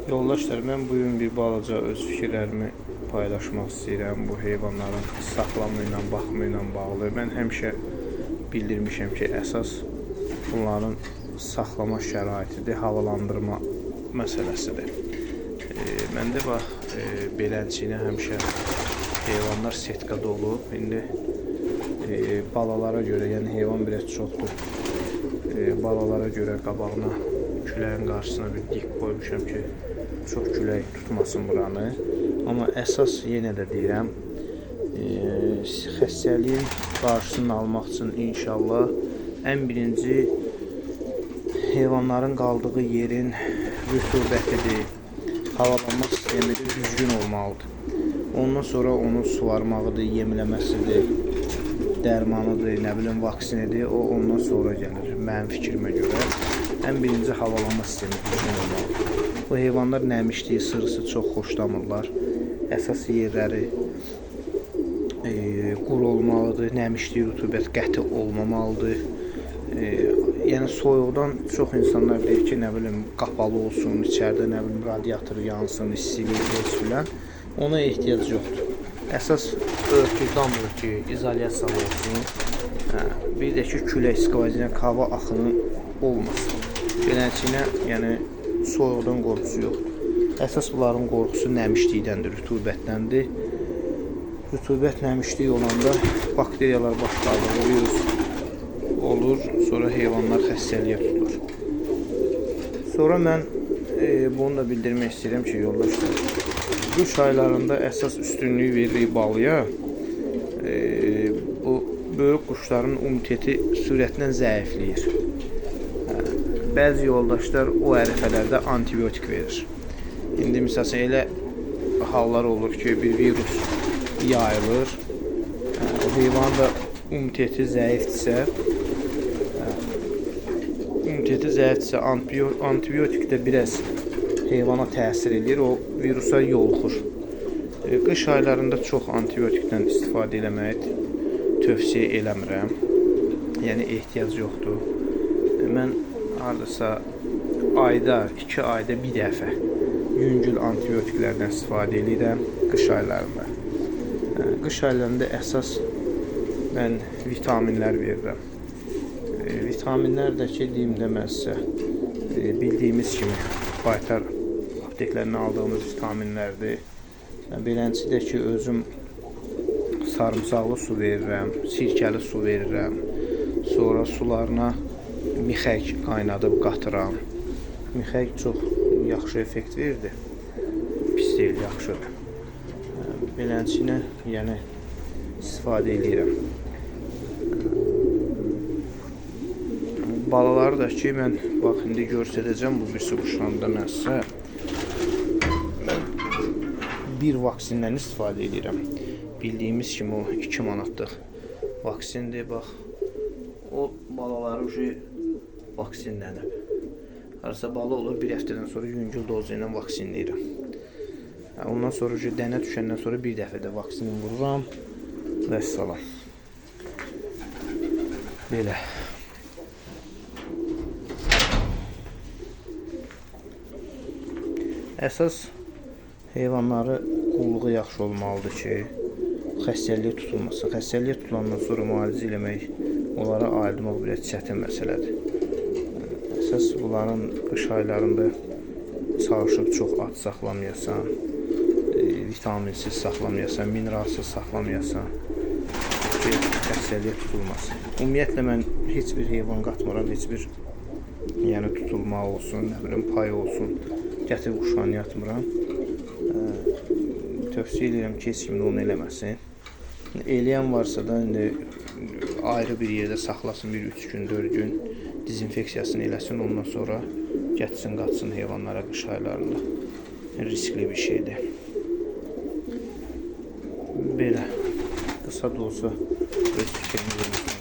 Yoldaşlar, mən bugün bir balaca öz fikirlərimi paylaşmaq istəyirəm bu heyvanların saxlama ilə, baxımı ilə bağlı. Mən həmişə bildirmişəm ki, əsas bunların saxlama şəraitidir, havalandırma məsələsidir. Məndə bax, belənciyinə həmişə heyvanlar setkada olub. İndi balalara görə, yəni heyvan biraz çoxdur. Balalara görə qabağına, küləyin qarşısına bir dik qoymuşam ki, çox külək tutmasın buranı. Amma əsas yenə də deyirəm, xəstəliyin qarşısını almaq üçün inşallah ən birinci heyvanların qaldığı yerin rütubətidir, havalanma sistemidir, düzgün olmalıdır. Ondan sonra onu suvarmağıdır, yemləməsidir, dərmanıdır, nə bilim, vaksinidir, o ondan sonra gəlir mənim fikrimə görə. Ən birinci havalanma sistemi düzgün olmalıdır. Bu heyvanlar nəmişliyi, sırısı çox xoşlamırlar. Əsas yerləri quru olmalıdır, nəmişliyi, rütubət qəti olmamalıdır. Yəni soyuqdan çox insanlar deyir ki, nə bilim, qapalı olsun, içəridə nə bilim, radiator yansın, istilik filan. Ona ehtiyac yoxdur. Əsas örtü, dam örtü, izolyasiyalı olsun. Bir də ki, külək, skvazina, hava axını olmasın. Beləncəsinə, yəni soyuqdan qorxusu yoxdur. Əsas bunların qorxusu nəmişlikdəndir, rütubətdəndir. Rütubət, nəmişlik olanda bakteriyalar baş qaldırır, virus olur, sonra heyvanlar xəstəliyə tutur. Sonra mən bunu da bildirmək istəyirəm ki, yoldaşlar, qış aylarında əsas üstünlüyü veririk balıya. Bu böyük quşların immuniteti sürətlə zəifləyir. Bəzi yoldaşlar o ərəfələrdə antibiotik verir. İndi məsələn elə hallar olur ki, bir virus yayılır. O heyvanın da immuniteti zəifdirsə, antibiotik də biraz heyvana təsir edir, o virusa yoluxur. Qış aylarında çox antibiotikdən istifadə eləməyi tövsiyə eləmirəm. Yəni ehtiyac yoxdur. Mən hardasa ayda, 2 ayda bir dəfə yüngül antibiotiklərdən istifadə edirəm qış aylarında. Qış aylarında əsas mən vitaminlər verirəm. Vitaminlər də ki, deyim də mən sizə, bildiyimiz kimi baytar apteklərindən aldığımız vitaminlərdir. Beləncə də ki, özüm sarımsaqlı su verirəm, sirkəli su verirəm. Sonra sularına mixək qaynadıb qatıram. Mixək çox yaxşı effekt verdi. Pis deyil, yaxşıdır. Beləncəsinə, yəni istifadə edirəm. Balaları da ki, mən bax, indi göstərəcəm bu birisi quşlarında mən sizə. Mən bir vaksinlə istifadə edirəm. Bildiyimiz kimi o 2 manatlıq vaksindir. Bax, o balaları vaksinlənib. Harasa bala olur, bir həftədən sonra yüngül dozu ilə vaksinləyirəm. Ondan sonra dənə düşəndən sonra bir dəfə də vaksini vururam və salam. Belə. Əsas heyvanları qulluğu yaxşı olmalıdır ki, xəstəliyə tutulmasın. Xəstəliyə tutulandan sonra müalicə eləmək, onlara ayırmaq biraz çətin məsələdir. Əsas bunların qış aylarında çalışıb çox ac saxlamayasan, vitaminsiz saxlamayasan, mineralsız saxlamayasan ki, xəstəliyə tutulmasın. Ümumiyyətlə, mən heç bir heyvan qatmıram, heç bir tutulma olsun, nə bilim, pay olsun, gətirib quşlarını yatmıram. Tövsiyə edirəm ki, heç kimin onu eləməsin. Eləyən varsa da ayrı bir yerdə saxlasın, bir 3 gün, 4 gün dezinfeksiyasını eləsin, ondan sonra gətirsin, qatsın heyvanlara qış aylarında. Riskli bir şeydir. Belə, qısa da olsa öz fikrimi verir.